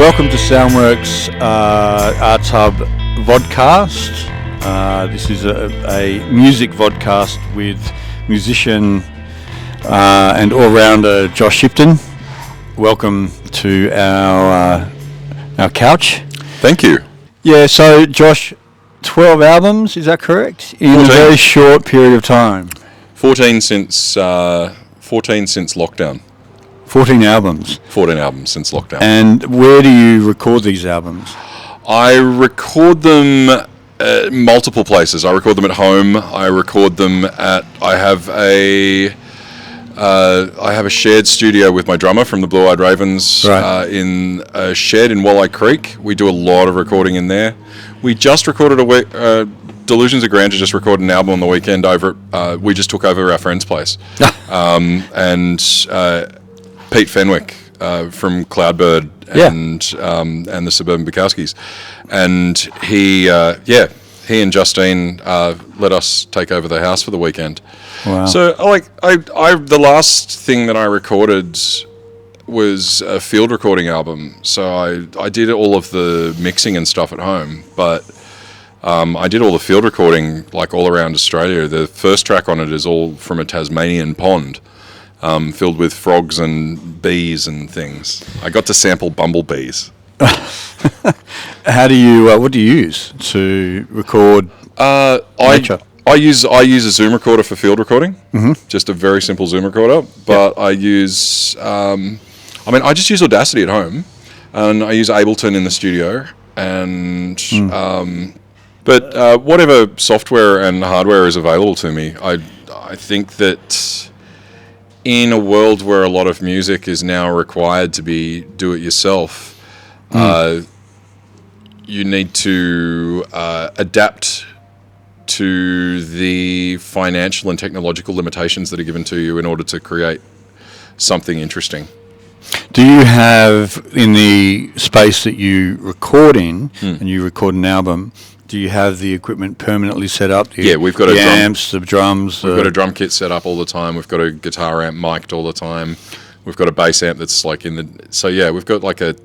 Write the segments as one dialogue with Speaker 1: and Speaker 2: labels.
Speaker 1: Welcome to Soundworks Arts Hub vodcast. This is a music vodcast with musician and all-rounder Josh Shipton. Welcome to our couch.
Speaker 2: Thank you.
Speaker 1: Yeah, so Josh, 12 albums, is that correct? In
Speaker 2: 14.
Speaker 1: A very short period of time.
Speaker 2: 14 since lockdown.
Speaker 1: 14 albums.
Speaker 2: 14 albums since lockdown.
Speaker 1: And where do you record these albums?
Speaker 2: I record them at multiple places. I record them at home. I record them at. I have a shared studio with my drummer from the Blue Eyed Ravens,
Speaker 1: right.
Speaker 2: In a shed in Walleye Creek. We do a lot of recording in there. We just recorded Delusions of Grandeur just recorded an album on the weekend over. We just took over our friend's place, and Pete Fenwick from Cloudbird and the Suburban Bukowskis, and he and Justine let us take over the house for the weekend.
Speaker 1: Wow.
Speaker 2: So the last thing that I recorded was a field recording album. So I did all of the mixing and stuff at home, but I did all the field recording like all around Australia. The first track on it is all from a Tasmanian pond. Filled with frogs and bees and things. I got to sample bumblebees.
Speaker 1: What do you use to record nature?
Speaker 2: I use a Zoom recorder for field recording. Mm-hmm. Just a very simple Zoom recorder. But I use, I just use Audacity at home, and I use Ableton in the studio, and whatever software and hardware is available to me, I think that. In a world where a lot of music is now required to be do-it-yourself, you need to adapt to the financial and technological limitations that are given to you in order to create something interesting.
Speaker 1: Do you have, in the space that you record in, and you record an album, do you have the equipment permanently set up?
Speaker 2: We've got
Speaker 1: the amps, the drums.
Speaker 2: We've got a drum kit set up all the time. We've got a guitar amp mic'd all the time. We've got a bass amp that's like in the. So we've got like a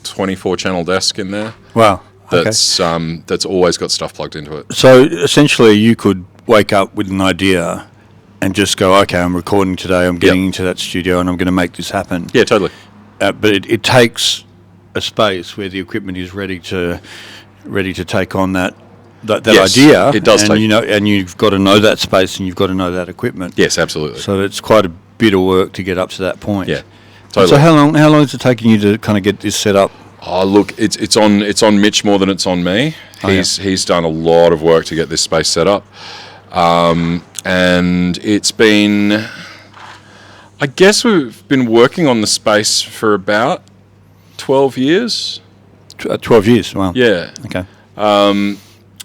Speaker 2: 24-channel desk in there.
Speaker 1: Wow.
Speaker 2: That's always got stuff plugged into it.
Speaker 1: So essentially, you could wake up with an idea and just go, okay, I'm recording today. I'm getting into that studio and I'm going to make this happen.
Speaker 2: Yeah, totally.
Speaker 1: But it takes a space where the equipment is ready to take on that
Speaker 2: yes,
Speaker 1: idea.
Speaker 2: It does
Speaker 1: and and you've got to know that space and you've got to know that equipment.
Speaker 2: Yes, absolutely.
Speaker 1: So it's quite a bit of work to get up to that point.
Speaker 2: Yeah, totally.
Speaker 1: So how long is it taking you to kind of get this set up?
Speaker 2: Oh, look, it's on Mitch more than it's on me. He's done a lot of work to get this space set up, and it's been. I guess we've been working on the space for about 12 years.
Speaker 1: 12 years, wow.
Speaker 2: Yeah.
Speaker 1: Okay.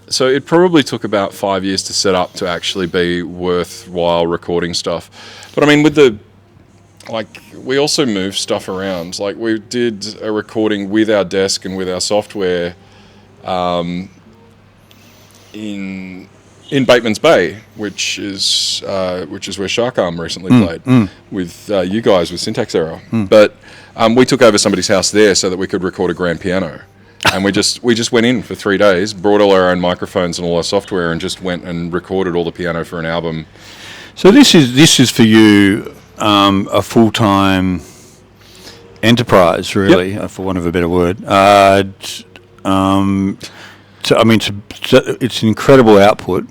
Speaker 2: So it probably took about 5 years to set up to actually be worthwhile recording stuff. But I mean, we also move stuff around. Like we did a recording with our desk and with our software in Bateman's Bay, which is where Shark Arm recently played with you guys with Syntax Error. But we took over somebody's house there so that we could record a grand piano, and we just went in for 3 days, brought all our own microphones and all our software, and just went and recorded all the piano for an album.
Speaker 1: So this is for you a full-time enterprise, really, for want of a better word. It's an incredible output.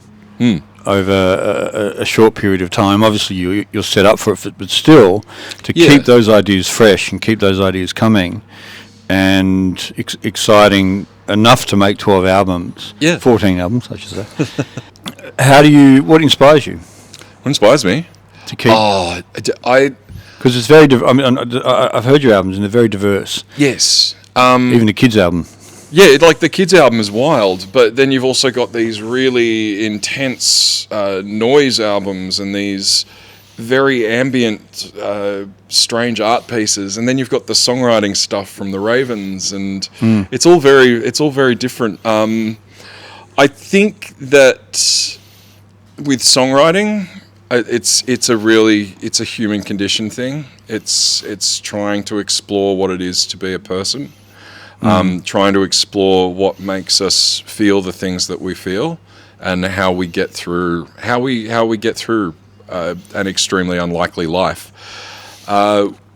Speaker 1: Over a short period of time. Obviously, you're set up for it, but still, to keep those ideas fresh and keep those ideas coming, and exciting enough to make 12 albums. 14 albums, I should say. What inspires you?
Speaker 2: What inspires me?
Speaker 1: To keep. Because it's very. I've heard your albums, and they're very diverse.
Speaker 2: Yes.
Speaker 1: Even the kids' album.
Speaker 2: Yeah, like the kids' album is wild, but then you've also got these really intense noise albums and these very ambient, strange art pieces, and then you've got the songwriting stuff from the Ravens, and it's all very different. I think that with songwriting, it's a human condition thing. It's trying to explore what it is to be a person. trying to explore what makes us feel the things that we feel, and how we get through an extremely unlikely life.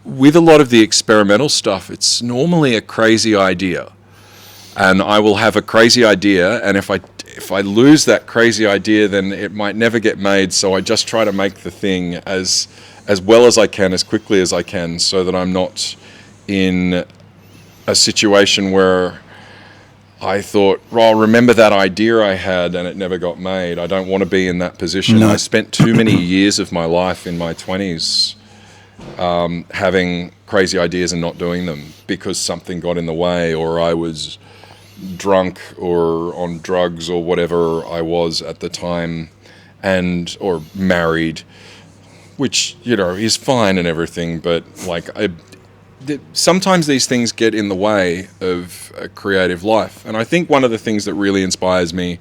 Speaker 2: With a lot of the experimental stuff, it's normally a crazy idea, and I will have a crazy idea, and if I lose that crazy idea, then it might never get made. So I just try to make the thing as well as I can, as quickly as I can, so that I'm not in a situation where I thought, well, remember that idea I had and it never got made. I don't want to be in that position. No. I spent too many years of my life in my 20s having crazy ideas and not doing them because something got in the way, or I was drunk or on drugs or whatever I was at the time, or married, which, is fine and everything, but sometimes these things get in the way of a creative life. And I think one of the things that really inspires me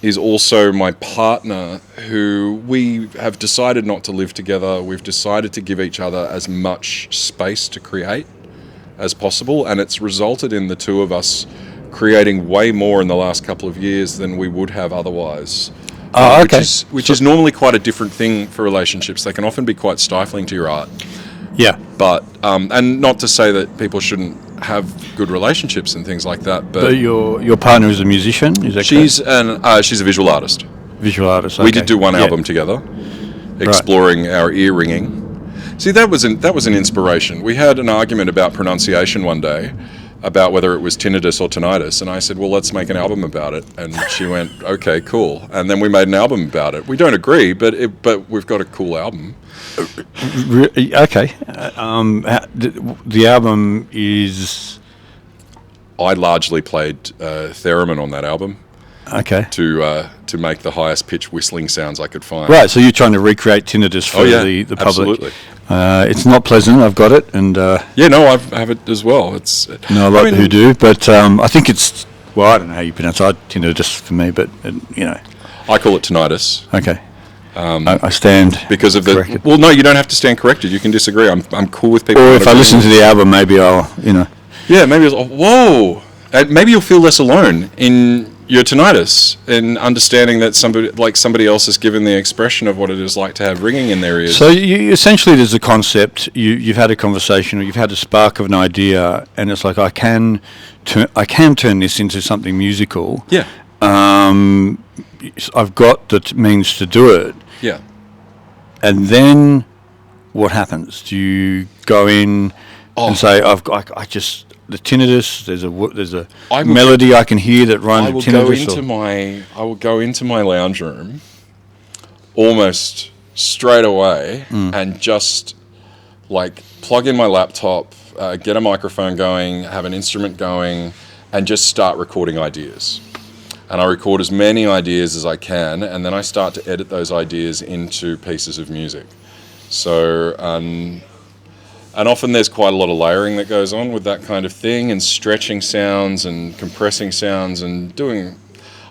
Speaker 2: is also my partner, who we have decided not to live together. We've decided to give each other as much space to create as possible, and it's resulted in the two of us creating way more in the last couple of years than we would have otherwise.
Speaker 1: Oh, okay.
Speaker 2: Which is normally quite a different thing for relationships. They can often be quite stifling to your art.
Speaker 1: Yeah.
Speaker 2: But, and not to say that people shouldn't have good relationships and things like that, but
Speaker 1: your partner is a musician, is that correct?
Speaker 2: She's a visual artist.
Speaker 1: Visual artist, okay.
Speaker 2: We did do one album together, exploring our ear ringing. See, that was an inspiration. We had an argument about pronunciation one day, about whether it was tinnitus or tinnitus, and I said, well, let's make an album about it. And she went, okay, cool. And then we made an album about it. We don't agree, but we've got a cool album.
Speaker 1: Okay. The album is...
Speaker 2: I largely played theremin on that album.
Speaker 1: Okay.
Speaker 2: To make the highest pitch whistling sounds I could find.
Speaker 1: Right, so you're trying to recreate tinnitus for the public.
Speaker 2: Absolutely.
Speaker 1: It's not pleasant. I've got it, and
Speaker 2: I have it as well. It's
Speaker 1: no, a lot who do, but I think it's I don't know how you pronounce it. Tinnitus for me, but
Speaker 2: I call it tinnitus.
Speaker 1: Okay. I stand
Speaker 2: because of
Speaker 1: corrected.
Speaker 2: Well, no, you don't have to stand corrected. You can disagree. I'm cool with people.
Speaker 1: Or if I listen to the album, maybe I'll
Speaker 2: Yeah, maybe whoa. Maybe you'll feel less alone in your tinnitus, and understanding that somebody else has given the expression of what it is like to have ringing in their ears.
Speaker 1: So essentially there's a concept, you've had a conversation, or you've had a spark of an idea, and it's like I can turn this into something musical.
Speaker 2: Yeah.
Speaker 1: I've got the means to do it.
Speaker 2: Yeah.
Speaker 1: And then what happens? Do you go in and say, I just... The tinnitus. There's a melody I can hear that runs with tinnitus.
Speaker 2: I will go into my lounge room almost straight away and just plug in my laptop, get a microphone going, have an instrument going, and just start recording ideas. And I record as many ideas as I can, and then I start to edit those ideas into pieces of music. So. And often there's quite a lot of layering that goes on with that kind of thing, and stretching sounds and compressing sounds and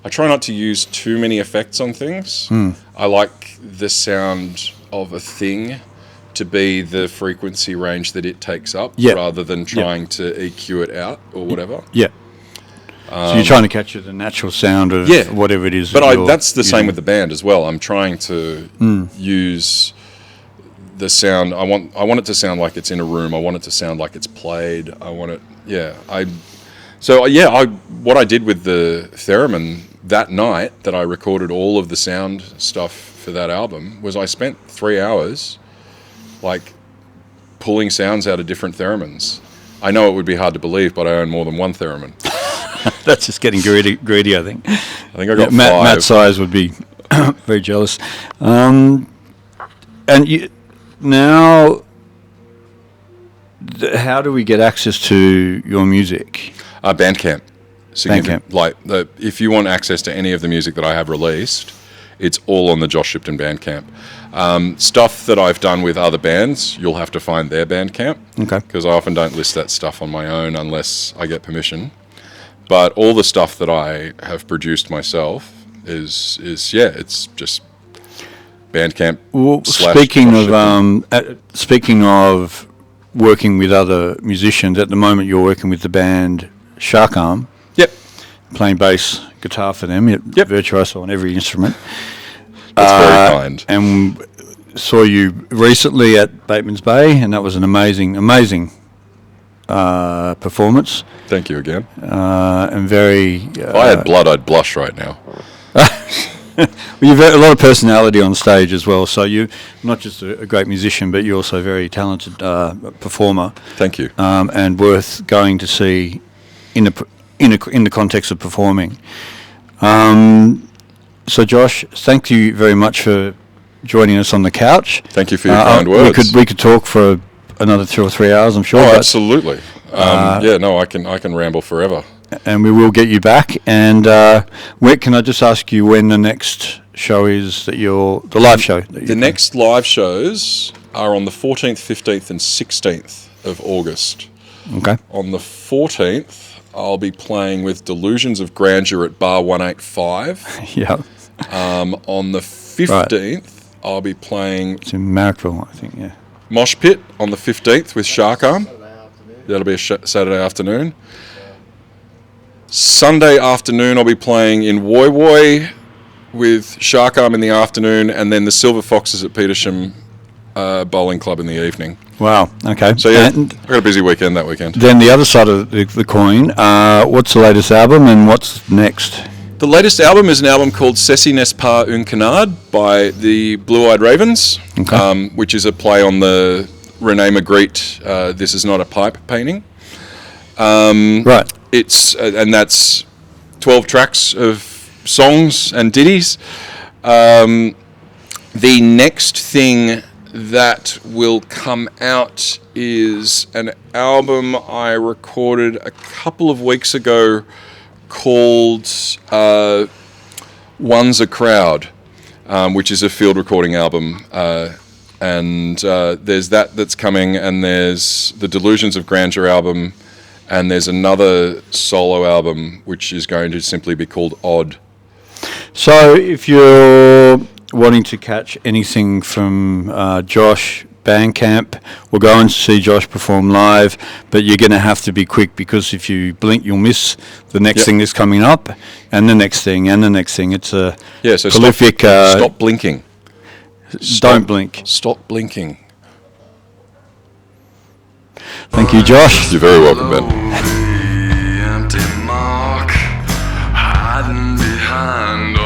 Speaker 2: I try not to use too many effects on things. I like the sound of a thing to be the frequency range that it takes up, rather than trying to EQ it out or whatever.
Speaker 1: Yeah. So you're trying to capture the natural sound of whatever it is.
Speaker 2: But that's the same with the band as well. I'm trying to use... the sound, I want it to sound like it's in a room. I want it to sound like it's played. I want it, what I did with the theremin that night that I recorded all of the sound stuff for that album was I spent 3 hours pulling sounds out of different theremins. I know it would be hard to believe, but I own more than one theremin.
Speaker 1: That's just getting greedy, I think.
Speaker 2: I think I got 5.
Speaker 1: Matt Size would be very jealous. Now, how do we get access to your music?
Speaker 2: Bandcamp.
Speaker 1: Bandcamp.
Speaker 2: If you want access to any of the music that I have released, it's all on the Josh Shipton Bandcamp. Stuff that I've done with other bands, you'll have to find their Bandcamp.
Speaker 1: Okay.
Speaker 2: Because I often don't list that stuff on my own unless I get permission. But all the stuff that I have produced myself is it's just... Bandcamp.
Speaker 1: Well, speaking of working with other musicians, at the moment you're working with the band Shark Arm,
Speaker 2: Yep.
Speaker 1: playing bass guitar for them.
Speaker 2: Yep.
Speaker 1: Virtuoso on every instrument.
Speaker 2: That's very kind.
Speaker 1: And saw you recently at Bateman's Bay, and that was an amazing performance.
Speaker 2: Thank you again.
Speaker 1: And very.
Speaker 2: If I had blood, I'd blush right now.
Speaker 1: Well, you've got a lot of personality on stage as well. So you're not just a great musician, but you're also a very talented performer.
Speaker 2: Thank you.
Speaker 1: And worth going to see in the context of performing. So Josh, thank you very much for joining us on the couch.
Speaker 2: Thank you for your kind words.
Speaker 1: We could talk for another 2 or 3 hours, I'm sure.
Speaker 2: Oh, absolutely. I can ramble forever.
Speaker 1: And we will get you back. And can I just ask you when the next show is the live show?
Speaker 2: The next live shows are on the 14th, 15th, and 16th of August.
Speaker 1: Okay.
Speaker 2: On the 14th, I'll be playing with Delusions of Grandeur at Bar 185.
Speaker 1: Yeah.
Speaker 2: On the 15th, I'll be playing...
Speaker 1: It's in Marrickville, I think, yeah.
Speaker 2: Mosh Pit on the 15th with Shark Arm. That'll be a Saturday afternoon. Sunday afternoon, I'll be playing in Woy Woy with Shark Arm in the afternoon, and then the Silver Foxes at Petersham Bowling Club in the evening.
Speaker 1: Wow, okay.
Speaker 2: So, yeah, I've got a busy weekend that weekend.
Speaker 1: Then the other side of the coin, what's the latest album and what's next?
Speaker 2: The latest album is an album called Ceci n'est pas un canard by the Blue Eyed Ravens,
Speaker 1: okay.
Speaker 2: Which is a play on the Rene Magritte, This Is Not a Pipe painting.
Speaker 1: Right.
Speaker 2: It's and that's 12 tracks of songs and ditties. The next thing that will come out is an album I recorded a couple of weeks ago called One's a Crowd, which is a field recording album. And there's that's coming, and there's the Delusions of Grandeur album, and there's another solo album which is going to simply be called Odd.
Speaker 1: So if you're wanting to catch anything from Josh Bandcamp, we'll go and see Josh perform live, but you're going to have to be quick, because if you blink, you'll miss the next thing that's coming up, and the next thing, and the next thing. It's a prolific...
Speaker 2: Stop blinking.
Speaker 1: Don't blink.
Speaker 2: Stop blinking.
Speaker 1: Thank you, Josh.
Speaker 2: You're very welcome, Ben.
Speaker 3: Empty mark hiding behind